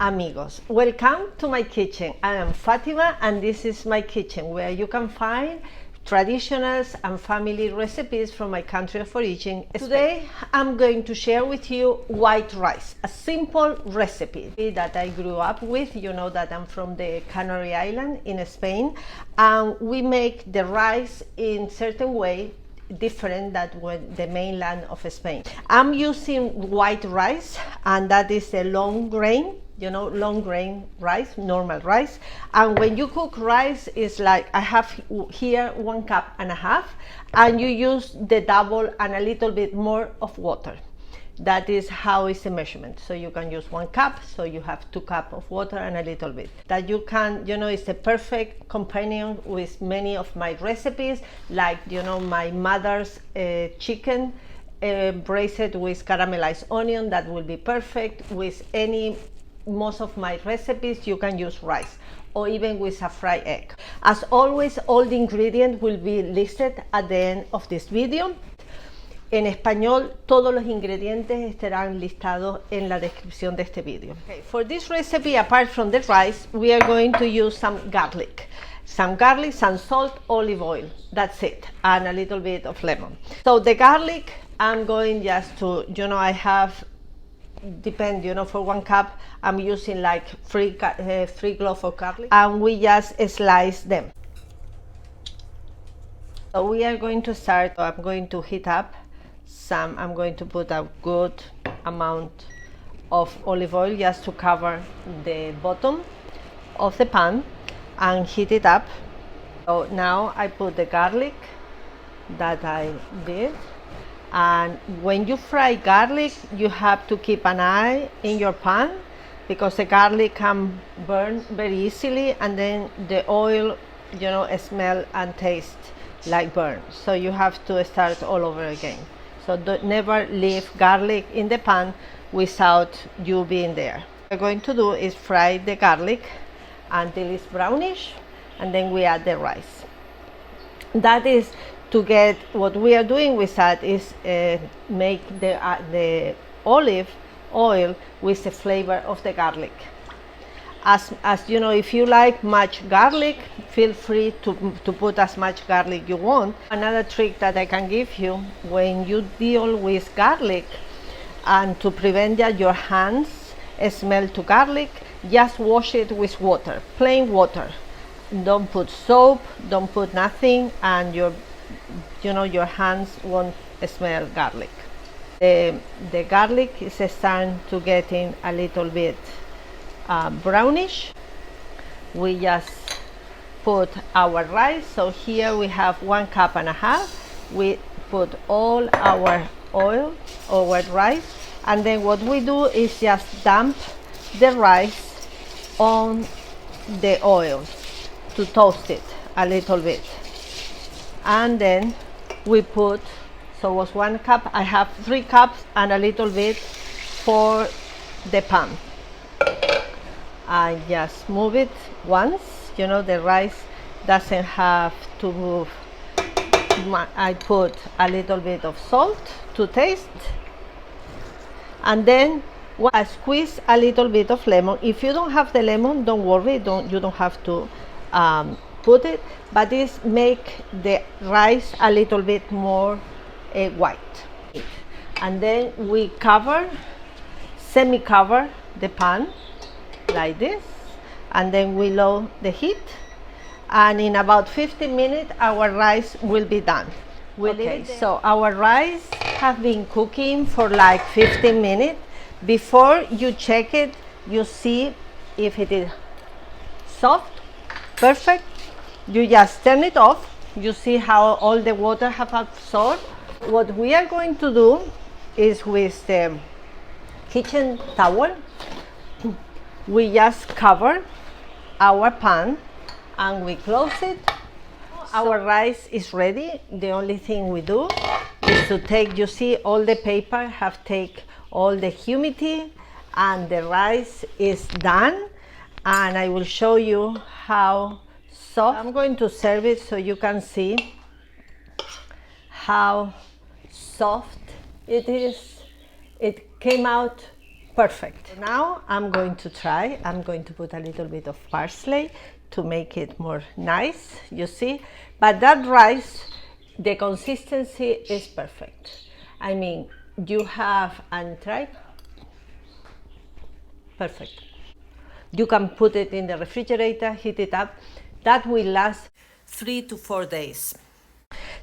amigos, welcome to my kitchen. I am Fatima and this is my kitchen where you can find traditional and family recipes from my country of origin. Today I'm going to share with you white rice, a simple recipe that I grew up with. You know that I'm from the Canary Islands in Spain, and we make the rice in certain way different than the mainland of Spain. I'm using white rice, and that is a long grain, long grain rice, normal rice. And when you cook rice, it's like I have here 1.5 cups, and you use the double and a little bit more of water. That is how is the measurement. So you can use 1 cup, so you have 2 cups of water and a little bit. That you can, it's a perfect companion with many of my recipes, like, my mother's chicken braised with caramelized onion. That will be perfect with most of my recipes. You can use rice or even with a fried egg. As always, all the ingredients will be listed at the end of this video. En español, todos los ingredientes estarán listados en la descripción de este video. Okay, for this recipe, apart from the rice, we are going to use some garlic, some salt, olive oil. That's it, and a little bit of lemon. So the garlic, I'm going just to, I have, for 1 cup, I'm using like 3 cloves of garlic, and we just slice them. So we are going to start. I'm going to heat up I'm going to put a good amount of olive oil just to cover the bottom of the pan and heat it up. So now I put the garlic that I did, and when you fry garlic, you have to keep an eye in your pan because the garlic can burn very easily, and then the oil, smell and taste like burn. So you have to start all over again. So never leave garlic in the pan without you being there. What we're going to do is fry the garlic until it's brownish, and then we add the rice. That is to get, what we are doing with that is make the olive oil with the flavor of the garlic. As if you like much garlic, feel free to put as much garlic you want. Another trick that I can give you when you deal with garlic, and to prevent that your hands smell to garlic, just wash it with water, plain water. Don't put soap, don't put nothing, and your hands won't smell garlic. The garlic is starting to get in a little bit brownish. We just put our rice. So here we have 1.5 cups. We put all our oil over rice, and then what we do is just dump the rice on the oil to toast it a little bit, and then we put, so it was 1 cup, I have 3 cups and a little bit for the pan. I just move it once, the rice doesn't have to move. I put a little bit of salt to taste, and then I squeeze a little bit of lemon. If you don't have the lemon, don't worry, you don't have to put it, but this make the rice a little bit more white. And then we semi-cover the pan like this, and then we lower the heat, and in about 15 minutes our rice will be done. Okay, so our rice have been cooking for like 15 minutes. Before you check it, you see if it is soft, perfect. You just turn it off. You see how all the water have absorbed. What we are going to do is, with the kitchen towel, we just cover our pan and we close it. Our rice is ready. The only thing we do is to take, you see all the paper have taken all the humidity, and the rice is done, and I will show you how soft. I'm going to serve it so you can see how soft it is. It came out Perfect. Now I'm going to put a little bit of parsley to make it more nice, you see. But that rice, the consistency is perfect. I mean, you have and try. Perfect. You can put it in the refrigerator, heat it up. That will last 3 to 4 days.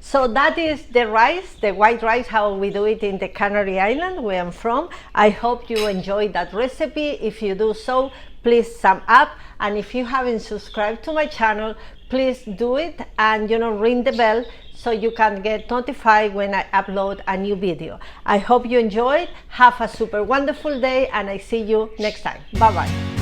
So that is the rice, the white rice, how we do it in the Canary Islands where I'm from. I hope you enjoyed that recipe. If you do so, please thumb up, and if you haven't subscribed to my channel, please do it, and ring the bell so you can get notified when I upload a new video. I hope you enjoyed. Have a super wonderful day, and I see you next time. Bye bye.